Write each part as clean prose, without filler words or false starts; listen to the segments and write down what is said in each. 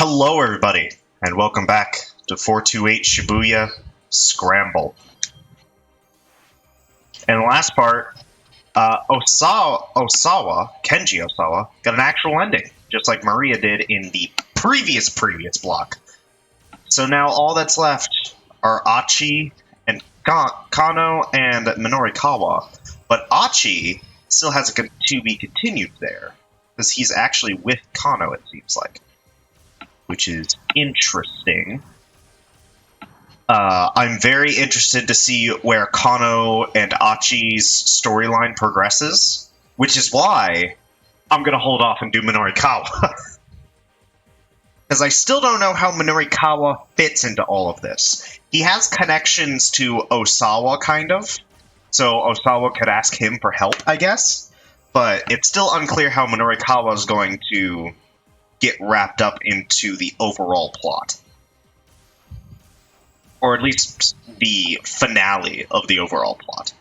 Hello, everybody, and welcome back to 428 Shibuya Scramble. In the last part, Kenji Osawa, got an actual ending, just like Maria did in the previous block. So now all that's left are Achi and Kano and Minorikawa, but Achi still has to be continued there, because he's actually with Kano, it seems like. Which is interesting. I'm very interested to see where Kano and Achi's storyline progresses, which is why I'm going to hold off and do Minorikawa. Because I still don't know how Minorikawa fits into all of this. He has connections to Osawa, kind of, so Osawa could ask him for help, I guess, but it's still unclear how Minorikawa is going to get wrapped up into the overall plot. Or at least the finale of the overall plot.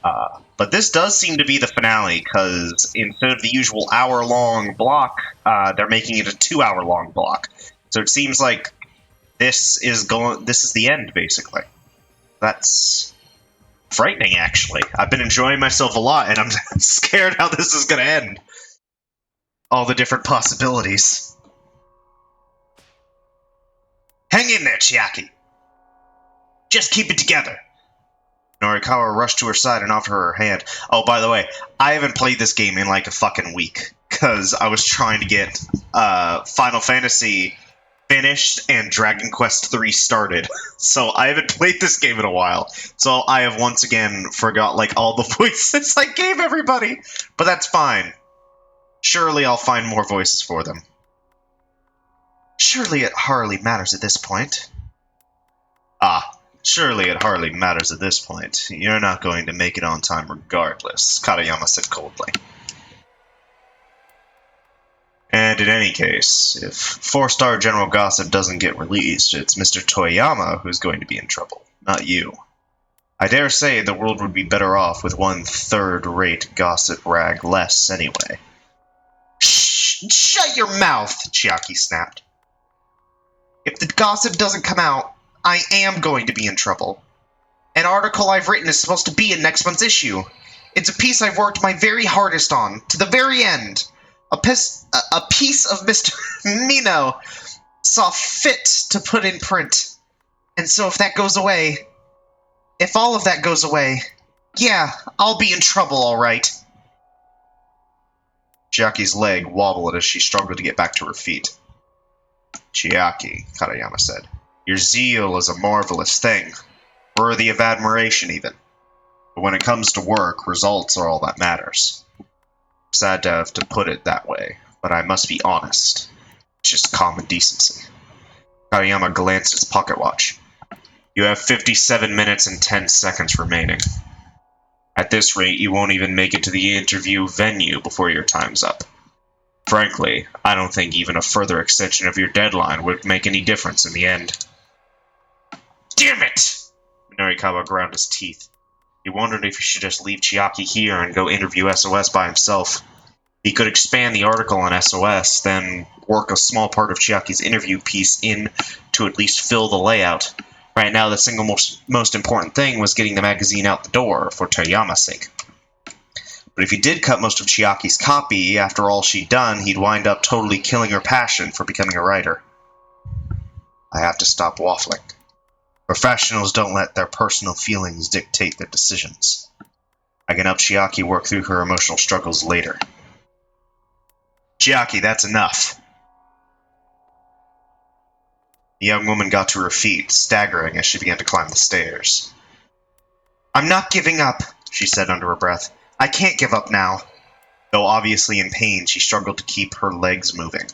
But this does seem to be the finale, because instead of the usual hour-long block, they're making it a 2-hour-long block. So it seems like this is the end, basically. That's frightening, actually. I've been enjoying myself a lot, and I'm scared how this is going to end. All the different possibilities. Hang in there, Chiaki. Just keep it together. Minorikawa rushed to her side and offered her hand. Oh, by the way, I haven't played this game in like a fucking week, because I was trying to get Final Fantasy finished and Dragon Quest III started. So I haven't played this game in a while. So I have once again forgot like all the voices I gave everybody. But that's fine. Surely I'll find more voices for them. Surely it hardly matters at this point. Surely it hardly matters at this point. You're not going to make it on time regardless, Katayama said coldly. And in any case, if 4-star General Gossip doesn't get released, it's Mr. Toyama who's going to be in trouble, not you. I dare say the world would be better off with one third-rate gossip rag less anyway. Shut your mouth, Chiaki snapped. If the gossip doesn't come out, I am going to be in trouble. An article I've written is supposed to be in next month's issue. It's a piece I've worked my very hardest on, to the very end. A piece of Mr. Mino saw fit to put in print. And so if all of that goes away, yeah, I'll be in trouble, all right. Chiaki's leg wobbled as she struggled to get back to her feet. Chiaki, Katayama said, your zeal is a marvelous thing, worthy of admiration even. But when it comes to work, results are all that matters. Sad to have to put it that way, but I must be honest. It's just common decency. Katayama glanced at his pocket watch. You have 57 minutes and 10 seconds remaining. At this rate, you won't even make it to the interview venue before your time's up. Frankly, I don't think even a further extension of your deadline would make any difference in the end. Damn it! Minorikawa ground his teeth. He wondered if he should just leave Chiaki here and go interview SOS by himself. He could expand the article on SOS, then work a small part of Chiaki's interview piece in to at least fill the layout. Right now, the single most important thing was getting the magazine out the door, for Toyama's sake. But if he did cut most of Chiaki's copy, after all she'd done, he'd wind up totally killing her passion for becoming a writer. I have to stop waffling. Professionals don't let their personal feelings dictate their decisions. I can help Chiaki work through her emotional struggles later. Chiaki, that's enough. The young woman got to her feet, staggering as she began to climb the stairs. I'm not giving up, she said under her breath. I can't give up now. Though obviously in pain, she struggled to keep her legs moving.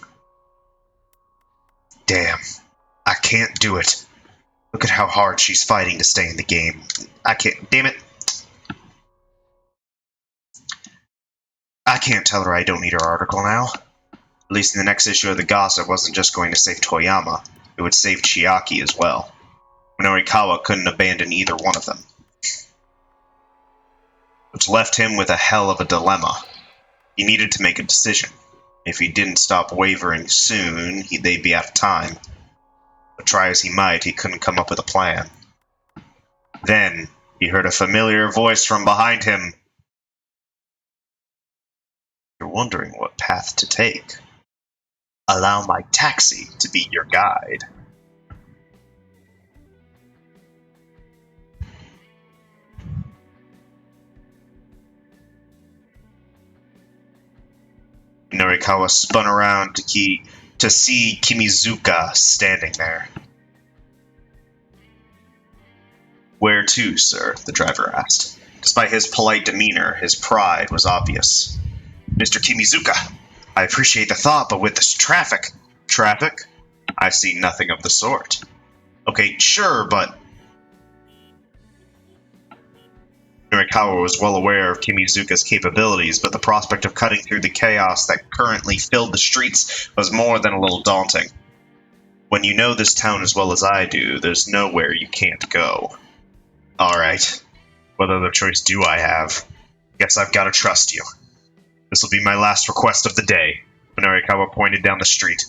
Damn, I can't do it. Look at how hard she's fighting to stay in the game. I can't, damn it. I can't tell her I don't need her article now. At least in the next issue of the Gossip wasn't just going to save Toyama. It would save Chiaki as well. Minorikawa couldn't abandon either one of them. Which left him with a hell of a dilemma. He needed to make a decision. If he didn't stop wavering soon, they'd be out of time. But try as he might, he couldn't come up with a plan. Then, he heard a familiar voice from behind him. You're wondering what path to take. Allow my taxi to be your guide. Minorikawa spun around to see Kimizuka standing there. Where to, sir? The driver asked. Despite his polite demeanor, his pride was obvious. Mr. Kimizuka, I appreciate the thought, but with this traffic... Traffic? I see nothing of the sort. Okay, sure, but... Minorikawa was well aware of Kimizuka's capabilities, but the prospect of cutting through the chaos that currently filled the streets was more than a little daunting. When you know this town as well as I do, there's nowhere you can't go. Alright. What other choice do I have? Guess I've got to trust you. This will be my last request of the day. Minorikawa pointed down the street.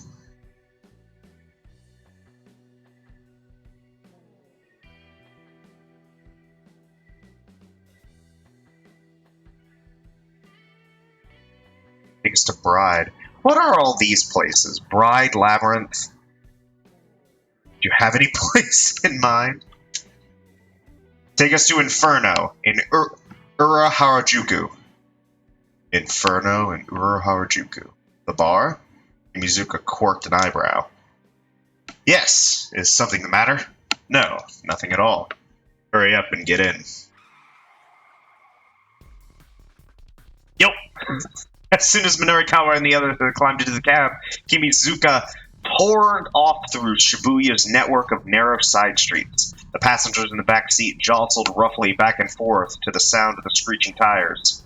Take us to Bride. What are all these places? Bride, Labyrinth? Do you have any place in mind? Take us to Inferno in Ura Harajuku. Inferno in Ura Harajuku. The bar? Mizuka quirked an eyebrow. Yes. Is something the matter? No, nothing at all. Hurry up and get in. Yo! As soon as Minorikawa and the others had climbed into the cab, Kimizuka poured off through Shibuya's network of narrow side streets. The passengers in the back seat jostled roughly back and forth to the sound of the screeching tires.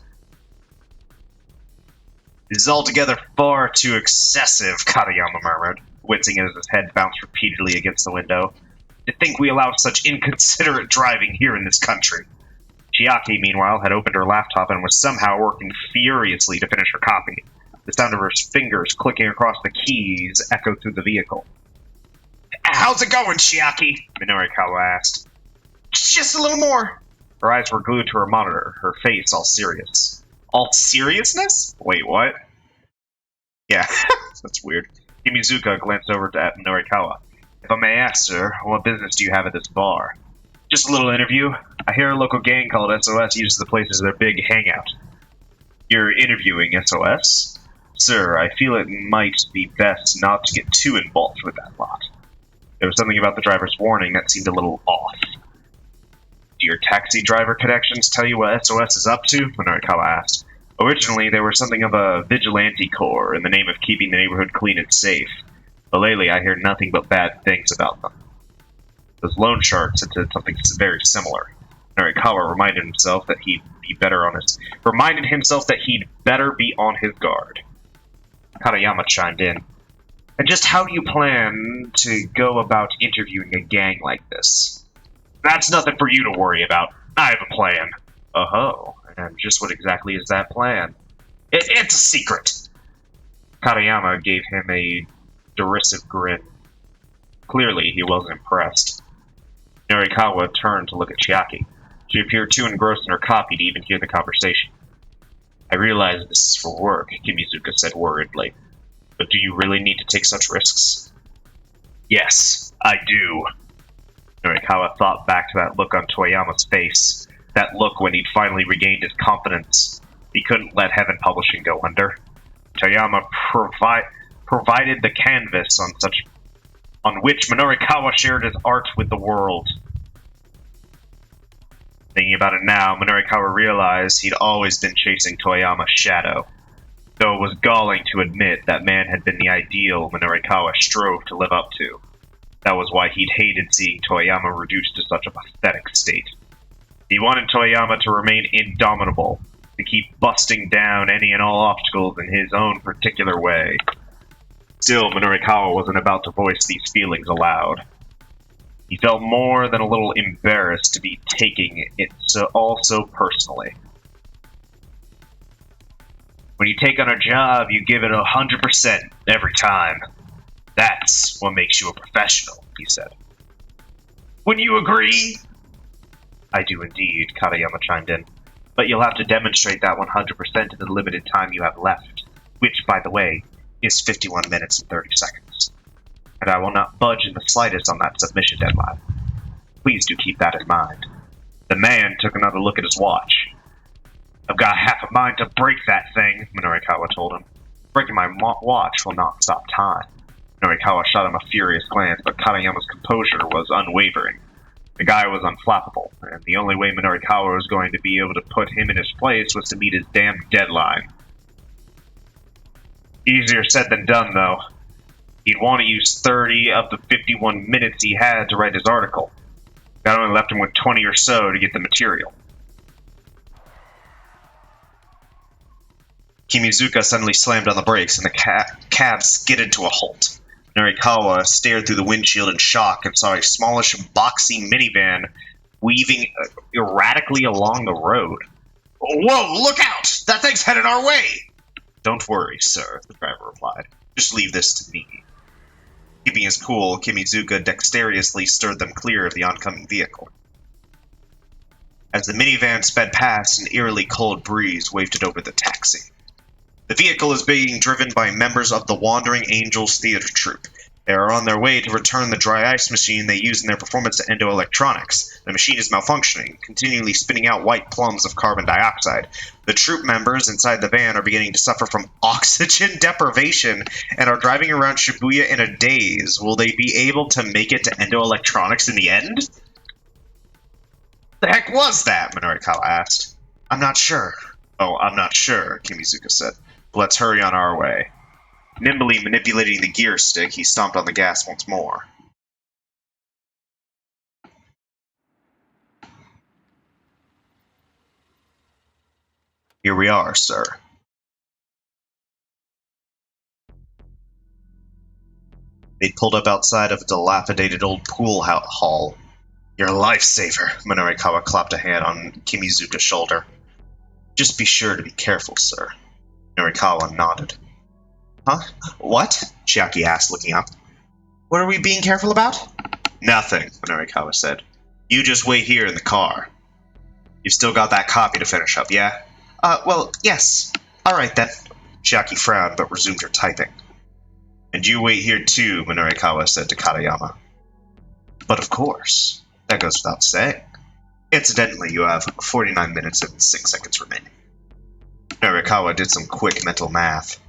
This is altogether far too excessive, Katayama murmured, wincing as his head bounced repeatedly against the window. To think we allow such inconsiderate driving here in this country. Chiaki, meanwhile, had opened her laptop and was somehow working furiously to finish her copy. The sound of her fingers clicking across the keys echoed through the vehicle. How's it going, Chiaki? Minorikawa asked. Just a little more. Her eyes were glued to her monitor, her face all serious. All seriousness? Wait, what? Yeah, that's weird. Kimizuka glanced over at Minorikawa. If I may ask, sir, what business do you have at this bar? Just a little interview. I hear a local gang called SOS uses the place as their big hangout. You're interviewing SOS? Sir, I feel it might be best not to get too involved with that lot. There was something about the driver's warning that seemed a little off. Do your taxi driver connections tell you what SOS is up to? Minorikawa asked. Originally, they were something of a vigilante corps in the name of keeping the neighborhood clean and safe. But lately, I hear nothing but bad things about them. Those loan sharks had said something very similar. Minorikawa reminded himself that he'd better be on his guard. Katayama chimed in. And just how do you plan to go about interviewing a gang like this? That's nothing for you to worry about. I have a plan. Oh, and just what exactly is that plan? It's a secret. Katayama gave him a derisive grin. Clearly, he wasn't impressed. Minorikawa turned to look at Chiaki. She appeared too engrossed in her copy to even hear the conversation. I realize this is for work, Kimizuka said worriedly. But do you really need to take such risks? Yes, I do. Minorikawa thought back to that look on Toyama's face. That look when he'd finally regained his confidence. He couldn't let Heaven Publishing go under. Toyama provided the canvas on which Minorikawa shared his art with the world. Thinking about it now, Minorikawa realized he'd always been chasing Toyama's shadow. Though it was galling to admit that man had been the ideal Minorikawa strove to live up to. That was why he'd hated seeing Toyama reduced to such a pathetic state. He wanted Toyama to remain indomitable, to keep busting down any and all obstacles in his own particular way. Still, Minorikawa wasn't about to voice these feelings aloud. He felt more than a little embarrassed to be taking it all so personally. When you take on a job, you give it 100% every time. That's what makes you a professional, he said. Wouldn't you agree? I do indeed, Katayama chimed in. But you'll have to demonstrate that 100% in the limited time you have left, which, by the way, is 51 minutes and 30 seconds. And I will not budge in the slightest on that submission deadline. Please do keep that in mind. The man took another look at his watch. I've got half a mind to break that thing, Minorikawa told him. Breaking my watch will not stop time. Minorikawa shot him a furious glance, but Katayama's composure was unwavering. The guy was unflappable, and the only way Minorikawa was going to be able to put him in his place was to meet his damn deadline. Easier said than done, though. He'd want to use 30 of the 51 minutes he had to write his article. That only left him with 20 or so to get the material. Kimizuka suddenly slammed on the brakes, and the cab skidded to a halt. Minorikawa stared through the windshield in shock and saw a smallish, boxy minivan weaving erratically along the road. Whoa, look out! That thing's headed our way! Don't worry, sir, the driver replied. Just leave this to me. Keeping his cool, Kimizuka dexterously steered them clear of the oncoming vehicle. As the minivan sped past, an eerily cold breeze wafted over the taxi. The vehicle is being driven by members of the Wandering Angels Theater Troupe. They are on their way to return the dry ice machine they use in their performance to Endo Electronics. The machine is malfunctioning, continually spitting out white plums of carbon dioxide. The troupe members inside the van are beginning to suffer from oxygen deprivation and are driving around Shibuya in a daze. Will they be able to make it to Endo Electronics in the end? The heck was that? Minorikawa asked. I'm not sure. Oh, I'm not sure, Kimizuka said. Let's hurry on our way. Nimbly manipulating the gear stick, he stomped on the gas once more. Here we are, sir. They pulled up outside of a dilapidated old pool hall. You're a lifesaver, Minorikawa clapped a hand on Kimizuka's shoulder. Just be sure to be careful, sir. Minorikawa nodded. Huh? What? Chiaki asked, looking up. What are we being careful about? Nothing, Minorikawa said. You just wait here in the car. You've still got that copy to finish up, yeah? Well, yes. Alright then. Chiaki frowned, but resumed her typing. And you wait here too, Minorikawa said to Katayama. But of course. That goes without saying. Incidentally, you have 49 minutes and 6 seconds remaining. Minorikawa did some quick mental math.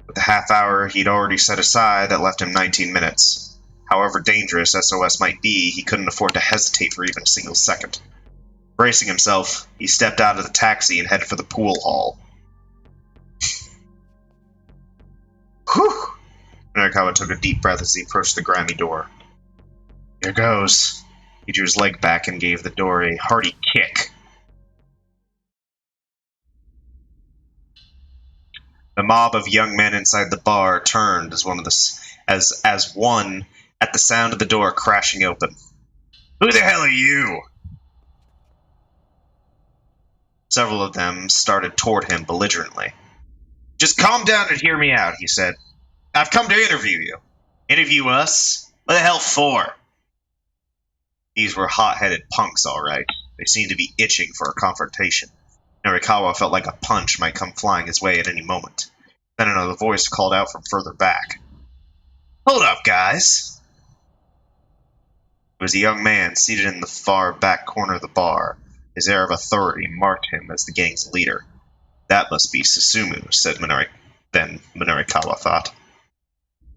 With the half hour he'd already set aside, that left him 19 minutes. However dangerous SOS might be, he couldn't afford to hesitate for even a single second. Bracing himself, he stepped out of the taxi and headed for the pool hall. Whew! Minorikawa took a deep breath as he approached the grimy door. Here goes. He drew his leg back and gave the door a hearty kick. The mob of young men inside the bar turned as one at the sound of the door crashing open. Who the hell are you? Several of them started toward him belligerently. Just calm down and hear me out, he said. I've come to interview you. Interview us? What the hell for? These were hot-headed punks, all right. They seemed to be itching for a confrontation. Minorikawa felt like a punch might come flying his way at any moment. Then another voice called out from further back. Hold up, guys. It was a young man seated in the far back corner of the bar. His air of authority marked him as the gang's leader. That must be Susumu, said Minorikawa thought.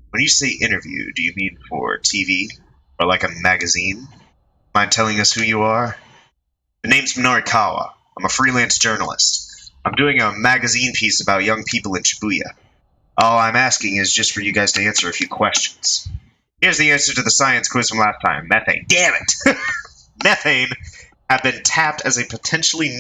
When you say interview, do you mean for TV? Or like a magazine? Mind telling us who you are? The name's Minorikawa. I'm a freelance journalist. I'm doing a magazine piece about young people in Shibuya. All I'm asking is just for you guys to answer a few questions. Here's the answer to the science quiz from last time. Methane. Damn it! Methane have been tapped as a potentially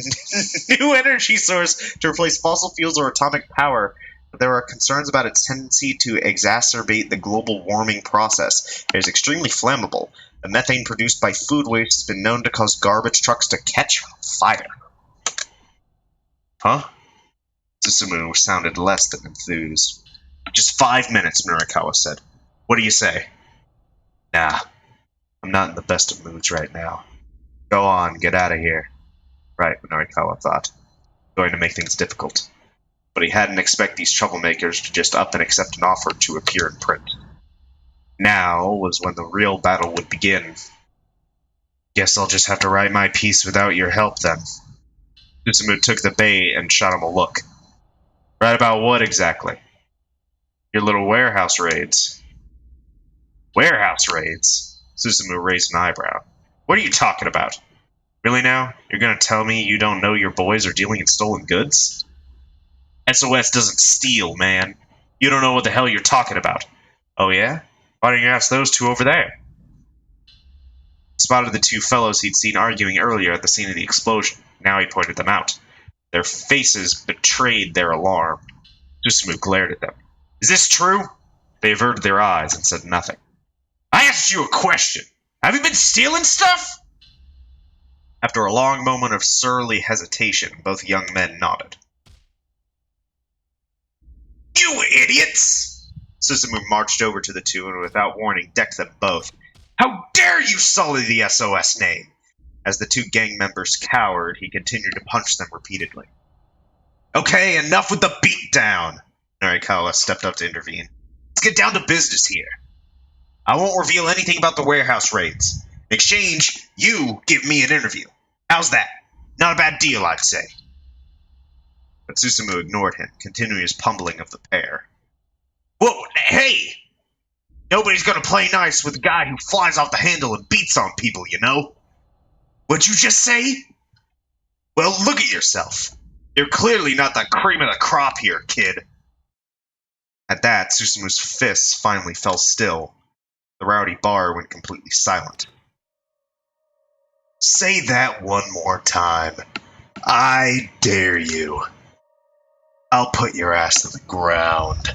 new energy source to replace fossil fuels or atomic power, but there are concerns about its tendency to exacerbate the global warming process. It is extremely flammable. The methane produced by food waste has been known to cause garbage trucks to catch fire. Huh? Susumu sounded less than enthused. Just 5 minutes, Minorikawa said. What do you say? Nah, I'm not in the best of moods right now. Go on, get out of here. Right, Minorikawa thought. Going to make things difficult. But he hadn't expected these troublemakers to just up and accept an offer to appear in print. Now was when the real battle would begin. Guess I'll just have to write my piece without your help then. Susumu took the bait and shot him a look. Right about what exactly? Your little warehouse raids. Warehouse raids? Susumu raised an eyebrow. What are you talking about? Really now? You're gonna tell me you don't know your boys are dealing in stolen goods? SOS doesn't steal, man. You don't know what the hell you're talking about. Oh yeah? Why don't you ask those two over there? He spotted the two fellows he'd seen arguing earlier at the scene of the explosion. Now he pointed them out. Their faces betrayed their alarm. Susumu glared at them. Is this true? They averted their eyes and said nothing. I asked you a question. Have you been stealing stuff? After a long moment of surly hesitation, both young men nodded. You idiots! Susumu marched over to the two and without warning decked them both. How dare you sully the SOS name! As the two gang members cowered, he continued to punch them repeatedly. Okay, enough with the beatdown! Minorikawa stepped up to intervene. Let's get down to business here. I won't reveal anything about the warehouse raids. In exchange, you give me an interview. How's that? Not a bad deal, I'd say. But Susumu ignored him, continuing his pummeling of the pair. Whoa, hey! Nobody's gonna play nice with a guy who flies off the handle and beats on people, you know? What'd you just say? Well, look at yourself. You're clearly not the cream of the crop here, kid. At that, Susumu's fists finally fell still. The rowdy bar went completely silent. Say that one more time. I dare you. I'll put your ass to the ground.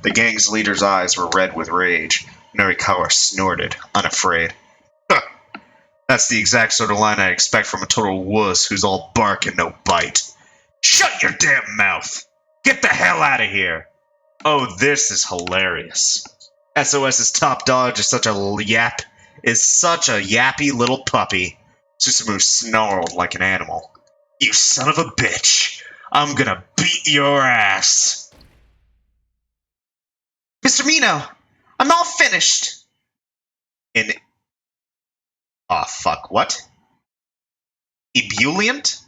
The gang's leader's eyes were red with rage. Minorikawa snorted, unafraid. Huh. That's the exact sort of line I expect from a total wuss who's all bark and no bite. Shut your damn mouth! Get the hell out of here! Oh, this is hilarious. SOS's top dog is such a yappy little puppy. Susumu snarled like an animal. You son of a bitch! I'm gonna beat your ass! Mr. Mino, I'm all finished! Aw, fuck, what? Ebullient?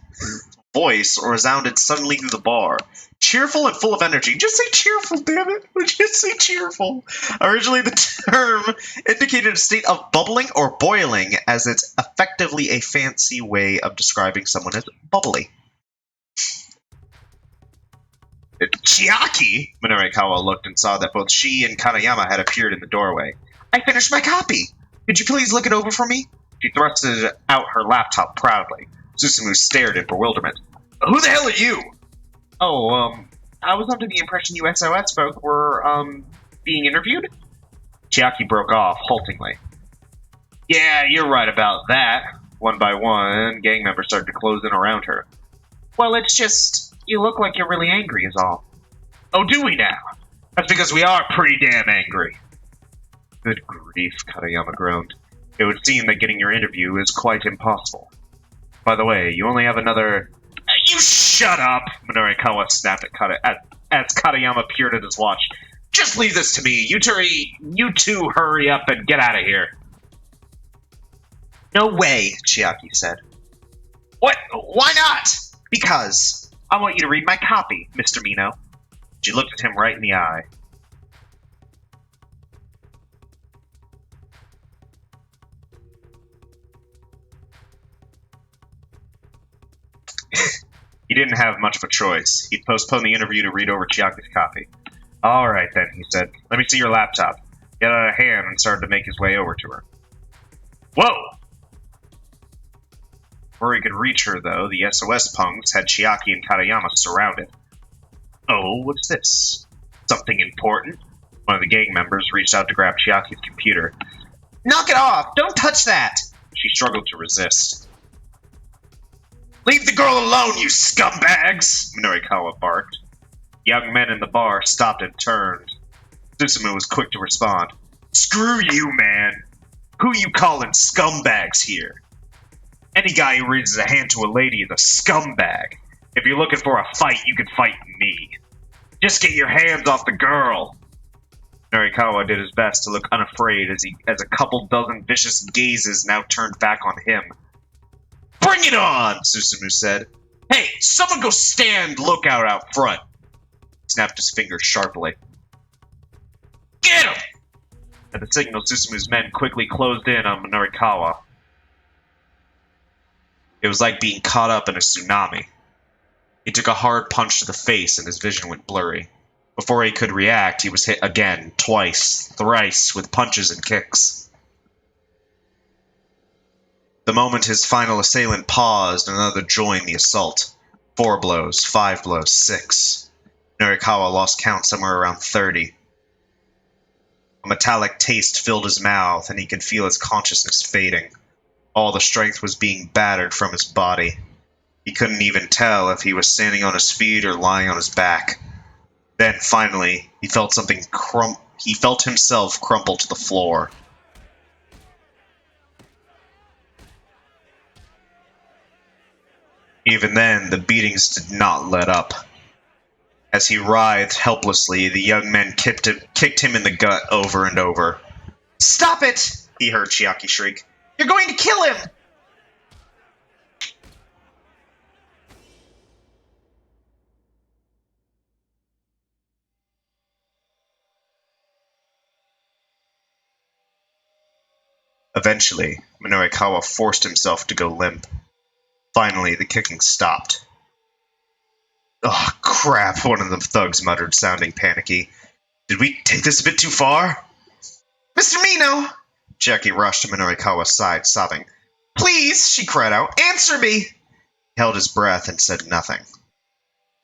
Voice resounded suddenly through the bar. Cheerful and full of energy. Just say cheerful, damn it. Just say cheerful. Originally, the term indicated a state of bubbling or boiling, as it's effectively a fancy way of describing someone as bubbly. Chiaki? Minorikawa looked and saw that both she and Kanayama had appeared in the doorway. I finished my copy. Could you please look it over for me? She thrusted out her laptop proudly. Susumu stared in bewilderment. Who the hell are you? Oh, I was under the impression you SOS folk were, being interviewed? Chiaki broke off, haltingly. Yeah, you're right about that. One by one, gang members started to close in around her. Well, it's just, you look like you're really angry is all. Oh, do we now? That's because we are pretty damn angry. Good grief, Katayama groaned. It would seem that getting your interview is quite impossible. By the way, you only have another... You shut up! Minorikawa snapped as Katayama peered at his watch. Just leave this to me. You two hurry up and get out of here. No way, Chiaki said. What? Why not? Because I want you to read my copy, Mr. Mino. She looked at him right in the eye. He didn't have much of a choice. He'd postponed the interview to read over Chiaki's copy. All right, then, he said. Let me see your laptop. He got out of hand and started to make his way over to her. Whoa! Before he could reach her, though, the SOS punks had Chiaki and Katayama surrounded. Oh, what's this? Something important? One of the gang members reached out to grab Chiaki's computer. Knock it off! Don't touch that! She struggled to resist. Leave the girl alone, you scumbags! Minorikawa barked. Young men in the bar stopped and turned. Susumu was quick to respond. Screw you, man! Who you calling scumbags here? Any guy who raises a hand to a lady is a scumbag. If you're looking for a fight, you can fight me. Just get your hands off the girl! Minorikawa did his best to look unafraid as a couple dozen vicious gazes now turned back on him. Bring it on! Susumu said. Hey, someone go stand lookout out front! He snapped his fingers sharply. Get him! At the signal, Susumu's men quickly closed in on Minorikawa. It was like being caught up in a tsunami. He took a hard punch to the face and his vision went blurry. Before he could react, he was hit again, twice, thrice, with punches and kicks. The moment his final assailant paused, another joined the assault. 4 blows, 5 blows, 6. Minorikawa lost count somewhere around 30. A metallic taste filled his mouth, and he could feel his consciousness fading. All the strength was being battered from his body. He couldn't even tell if he was standing on his feet or lying on his back. Then, finally, he felt himself crumple to the floor. Even then, the beatings did not let up. As he writhed helplessly, the young men kicked him in the gut over and over. Stop it! He heard Chiaki shriek. You're going to kill him! Eventually, Minorikawa forced himself to go limp. Finally, the kicking stopped. Oh, crap, one of the thugs muttered, sounding panicky. Did we take this a bit too far? Mr. Mino! Jackie rushed to Minorikawa's side, sobbing. Please, she cried out, answer me! He held his breath and said nothing.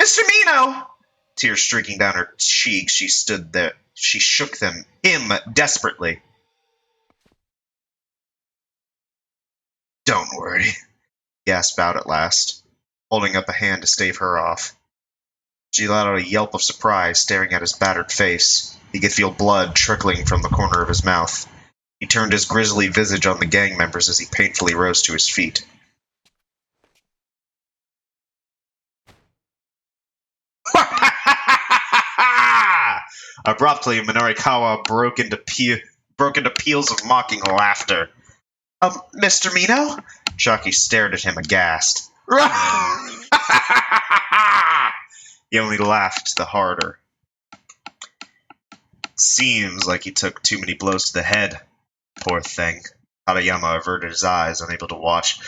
Mr. Mino! Tears streaking down her cheeks, she stood there. She shook him desperately. Don't worry, he gasped out at last, holding up a hand to stave her off. She let out a yelp of surprise, staring at his battered face. He could feel blood trickling from the corner of his mouth. He turned his grisly visage on the gang members as he painfully rose to his feet. Abruptly, Minorikawa broke into peals of mocking laughter. Mr. Mino? Chucky stared at him aghast. He only laughed the harder. Seems like he took too many blows to the head. Poor thing. Katayama averted his eyes, unable to watch.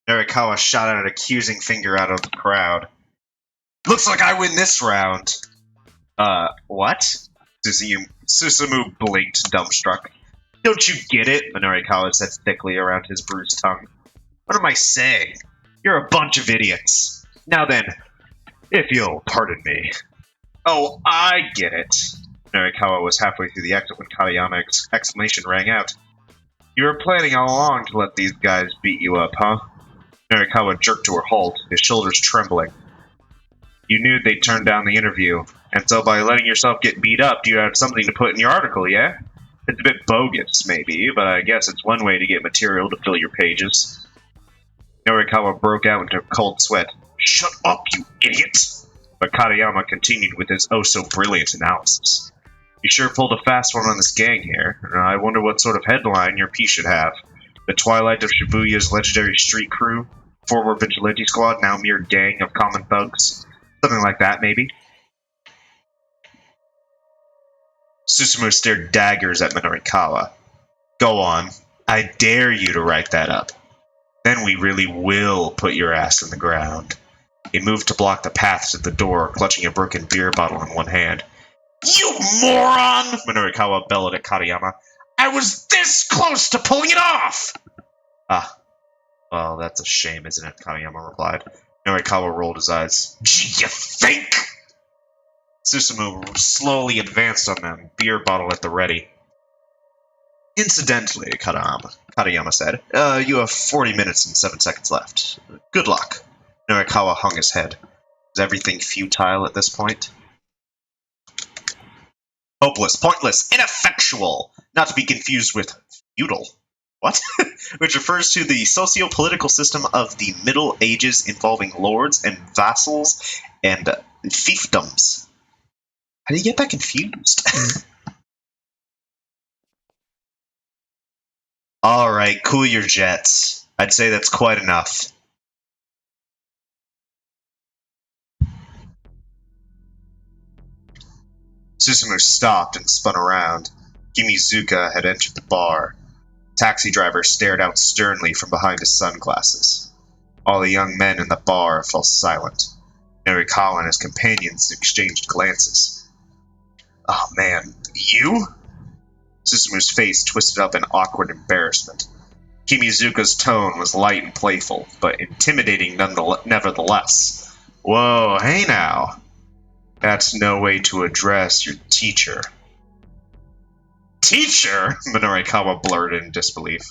Minorikawa shot out an accusing finger out of the crowd. Looks like I win this round. What? Susumu blinked, dumbstruck. Don't you get it? Minorikawa said thickly around his bruised tongue. What am I saying? You're a bunch of idiots. Now then, if you'll pardon me. Oh, I get it. Minorikawa was halfway through the exit when Katayama's exclamation rang out. You were planning all along to let these guys beat you up, huh? Minorikawa jerked to a halt, his shoulders trembling. You knew they'd turn down the interview, and so by letting yourself get beat up, you had something to put in your article, yeah? It's a bit bogus, maybe, but I guess it's one way to get material to fill your pages. Minorikawa broke out into a cold sweat. Shut up, you idiot! But Katayama continued with his oh-so-brilliant analysis. You sure pulled a fast one on this gang here. I wonder what sort of headline your piece should have. The twilight of Shibuya's legendary street crew? Former vigilante squad, now mere gang of common thugs? Something like that, maybe? Susumu stared daggers at Minorikawa. Go on. I dare you to write that up. Then we really will put your ass in the ground. He moved to block the path to the door, clutching a broken beer bottle in one hand. You moron! Minorikawa bellowed at Katayama. I was this close to pulling it off! Ah, well, that's a shame, isn't it? Katayama replied. Minorikawa rolled his eyes. Gee, you think? Susumu slowly advanced on them, beer bottle at the ready. Incidentally, Katayama, Katayama said. You have 40 minutes and 7 seconds left. Good luck. Minorikawa hung his head. Is everything futile at this point? Hopeless, pointless, ineffectual! Not to be confused with feudal. What? Which refers to the socio-political system of the Middle Ages involving lords and vassals and fiefdoms. How do you get that confused? Alright, cool your jets. I'd say that's quite enough. Susumu stopped and spun around. Kimizuka had entered the bar. The taxi driver stared out sternly from behind his sunglasses. All the young men in the bar fell silent. Minorikawa and his companions exchanged glances. Oh man, you? Susumu's face twisted up in awkward embarrassment. Kimizuka's tone was light and playful, but intimidating nevertheless. Whoa, hey now. That's no way to address your teacher. Teacher? Minorikawa blurted in disbelief.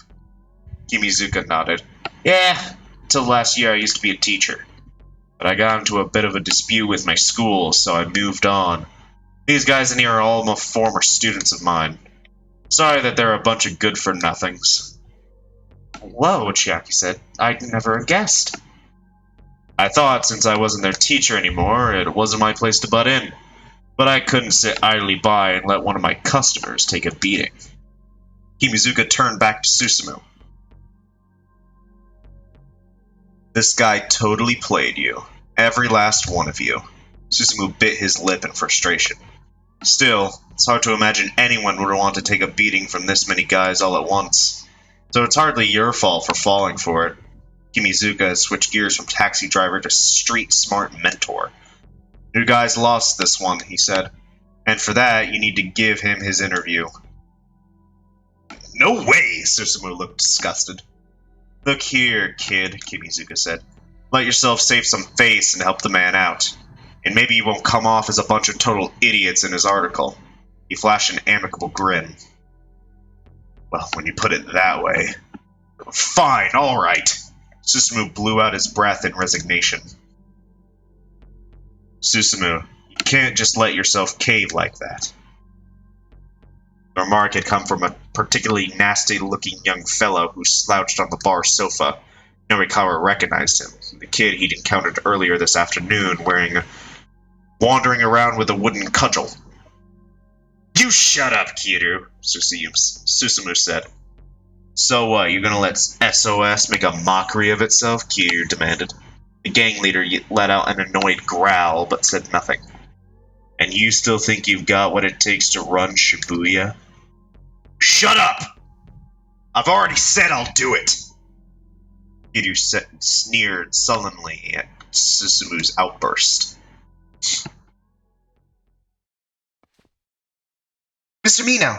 Kimizuka nodded. Yeah, till last year I used to be a teacher. But I got into a bit of a dispute with my school, so I moved on. These guys in here are all former students of mine. Sorry that they're a bunch of good-for-nothings. Whoa, Chiaki said. I'd never guessed. I thought since I wasn't their teacher anymore, it wasn't my place to butt in. But I couldn't sit idly by and let one of my customers take a beating. Kimizuka turned back to Susumu. This guy totally played you. Every last one of you. Susumu bit his lip in frustration. Still, it's hard to imagine anyone would want to take a beating from this many guys all at once. So it's hardly your fault for falling for it. Kimizuka has switched gears from taxi driver to street-smart mentor. You guys lost this one, he said. And for that, you need to give him his interview. No way, Susumu looked disgusted. Look here, kid, Kimizuka said. Let yourself save some face and help the man out. And maybe you won't come off as a bunch of total idiots in his article. He flashed an amicable grin. Well, when you put it that way. Fine, alright. Susumu blew out his breath in resignation. Susumu, you can't just let yourself cave like that. The remark had come from a particularly nasty-looking young fellow who slouched on the bar sofa. Minorikawa recognized him, the kid he'd encountered earlier this afternoon wandering around with a wooden cudgel. You shut up, Kiryu, Susumu said. So what, you gonna let SOS make a mockery of itself? Kiryu demanded. The gang leader let out an annoyed growl, but said nothing. And you still think you've got what it takes to run Shibuya? Shut up! I've already said I'll do it! Kiryu sneered sullenly at Susumu's outburst. Mr. Mino!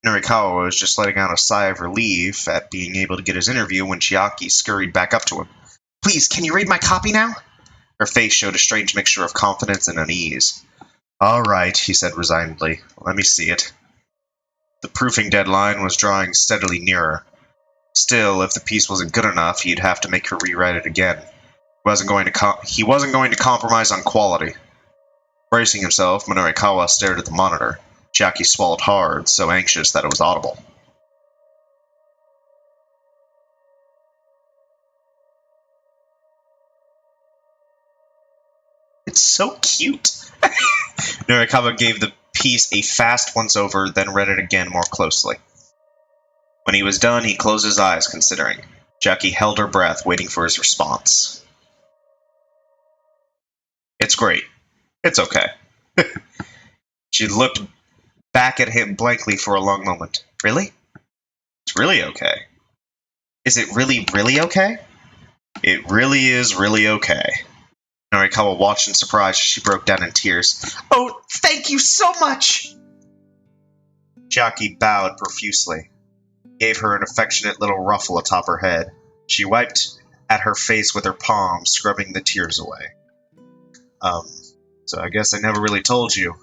Minorikawa was just letting out a sigh of relief at being able to get his interview when Chiaki scurried back up to him. Please, can you read my copy now? Her face showed a strange mixture of confidence and unease. All right, he said resignedly. Let me see it. The proofing deadline was drawing steadily nearer. Still, if the piece wasn't good enough, he'd have to make her rewrite it again. He wasn't going to compromise on quality. Bracing himself, Minorikawa stared at the monitor. Chiaki swallowed hard, so anxious that it was audible. It's so cute. Minorikawa gave the piece a fast once-over, then read it again more closely. When he was done, he closed his eyes, considering. Chiaki held her breath, waiting for his response. It's great. It's okay. She looked back at him blankly for a long moment. Really? It's really okay. Is it really, really okay? It really is really okay. Minorikawa watched in surprise as she broke down in tears. Oh, thank you so much! Chiaki bowed profusely, gave her an affectionate little ruffle atop her head. She wiped at her face with her palm, scrubbing the tears away. So I guess I never really told you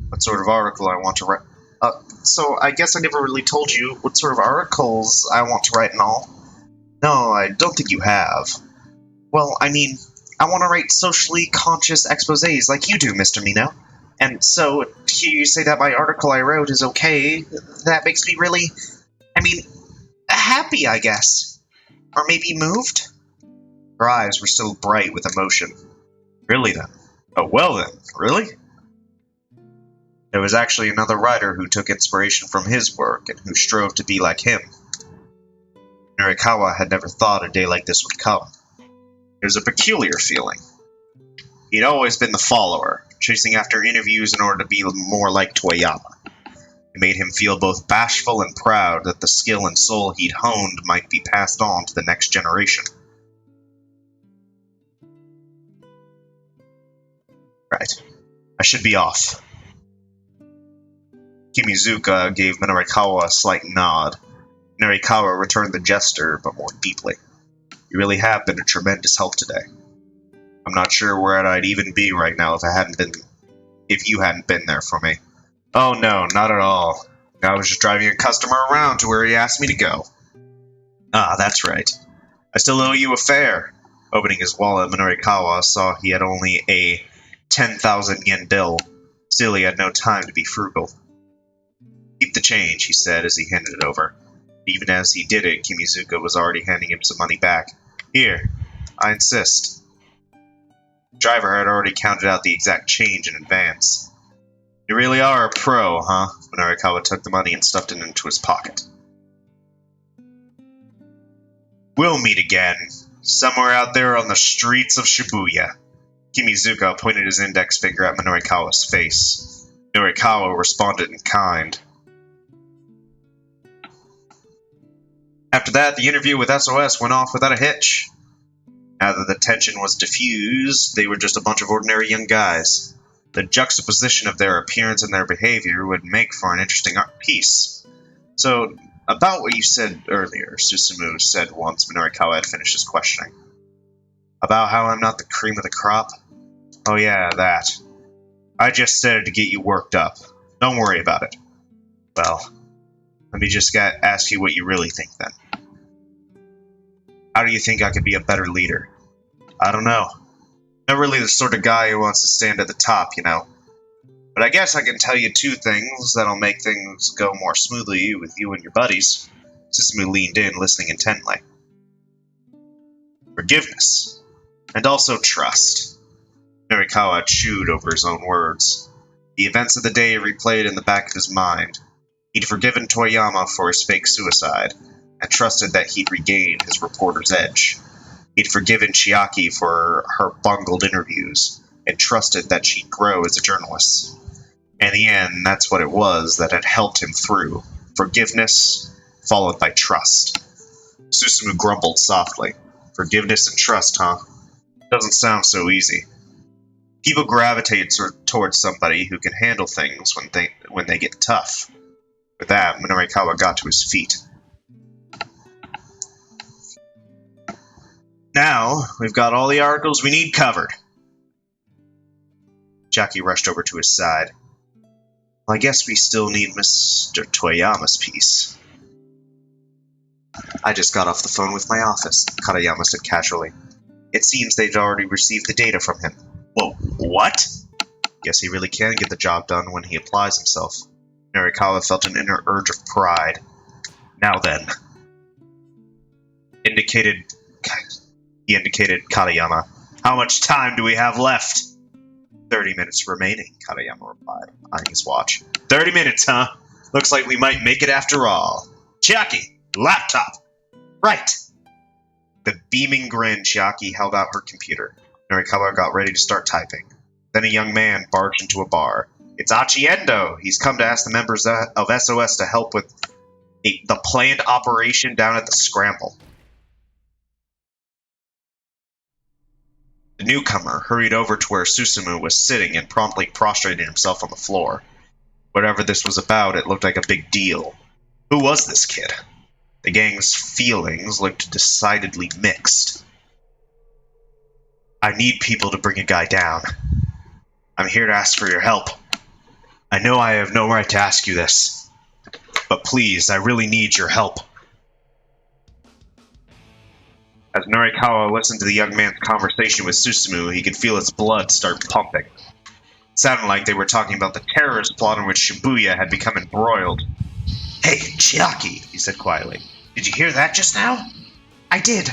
what sort of article I want to write. So I guess I never really told you what sort of articles I want to write and all. No, I don't think you have. Well, I mean, I want to write socially conscious exposés like you do, Mr. Mino. And so, you say that my article I wrote is okay, that makes me really, happy, I guess. Or maybe moved? Her eyes were still bright with emotion. Really then? Oh, well then, really? There was actually another writer who took inspiration from his work and who strove to be like him. Minorikawa had never thought a day like this would come. It was a peculiar feeling. He'd always been the follower, chasing after interviews in order to be more like Toyama. It made him feel both bashful and proud that the skill and soul he'd honed might be passed on to the next generation. Right. I should be off. Kimizuka gave Minorikawa a slight nod. Minorikawa returned the gesture, but more deeply. You really have been a tremendous help today. I'm not sure where I'd even be right now if you hadn't been there for me. Oh no, not at all. I was just driving a customer around to where he asked me to go. Ah, that's right. I still owe you a fare. Opening his wallet, Minorikawa saw he had only a 10,000 yen bill. Still, he had no time to be frugal. Keep the change, he said as he handed it over. Even as he did it, Kimizuka was already handing him some money back. Here, I insist. The driver had already counted out the exact change in advance. You really are a pro, huh? Minorikawa took the money and stuffed it into his pocket. We'll meet again, somewhere out there on the streets of Shibuya. Kimizuka pointed his index finger at Minorikawa's face. Minorikawa responded in kind. After that, the interview with SOS went off without a hitch. Now that the tension was diffused, they were just a bunch of ordinary young guys. The juxtaposition of their appearance and their behavior would make for an interesting art piece. So, about what you said earlier, Susumu said once Minorikawa had finished his questioning. About how I'm not the cream of the crop? Oh yeah, that. I just said it to get you worked up. Don't worry about it. Well, let me just ask you what you really think then. How do you think I could be a better leader? I don't know. Not really the sort of guy who wants to stand at the top, you know. But I guess I can tell you two things that'll make things go more smoothly with you and your buddies. Susumu leaned in, listening intently. Forgiveness. And also trust. Minorikawa chewed over his own words. The events of the day replayed in the back of his mind. He'd forgiven Toyama for his fake suicide, and trusted that he'd regained his reporter's edge. He'd forgiven Chiaki for her bungled interviews, and trusted that she'd grow as a journalist. In the end, that's what it was that had helped him through. Forgiveness, followed by trust. Susumu grumbled softly. Forgiveness and trust, huh? Doesn't sound so easy. People gravitate towards somebody who can handle things when they get tough. With that, Minorikawa got to his feet. Now, we've got all the articles we need covered. Chiaki rushed over to his side. Well, I guess we still need Mr. Toyama's piece. I just got off the phone with my office, Katayama said casually. It seems they've already received the data from him. Whoa, what? Guess he really can get the job done when he applies himself. Minorikawa felt an inner urge of pride. Now then. He indicated Katayama. How much time do we have left? 30 minutes remaining, Katayama replied, eyeing his watch. 30 minutes, huh? Looks like we might make it after all. Chiaki, laptop! Right! With a beaming grin, Chiaki held out her computer. Minorikawa got ready to start typing. Then a young man barged into a bar. It's Achiendo! He's come to ask the members of SOS to help with the planned operation down at the Scramble. The newcomer hurried over to where Susumu was sitting and promptly prostrated himself on the floor. Whatever this was about, it looked like a big deal. Who was this kid? The gang's feelings looked decidedly mixed. I need people to bring a guy down. I'm here to ask for your help. I know I have no right to ask you this, but please, I really need your help. As Minorikawa listened to the young man's conversation with Susumu, he could feel his blood start pumping. It sounded like they were talking about the terrorist plot in which Shibuya had become embroiled. Hey, Chiaki, he said quietly. Did you hear that just now? I did.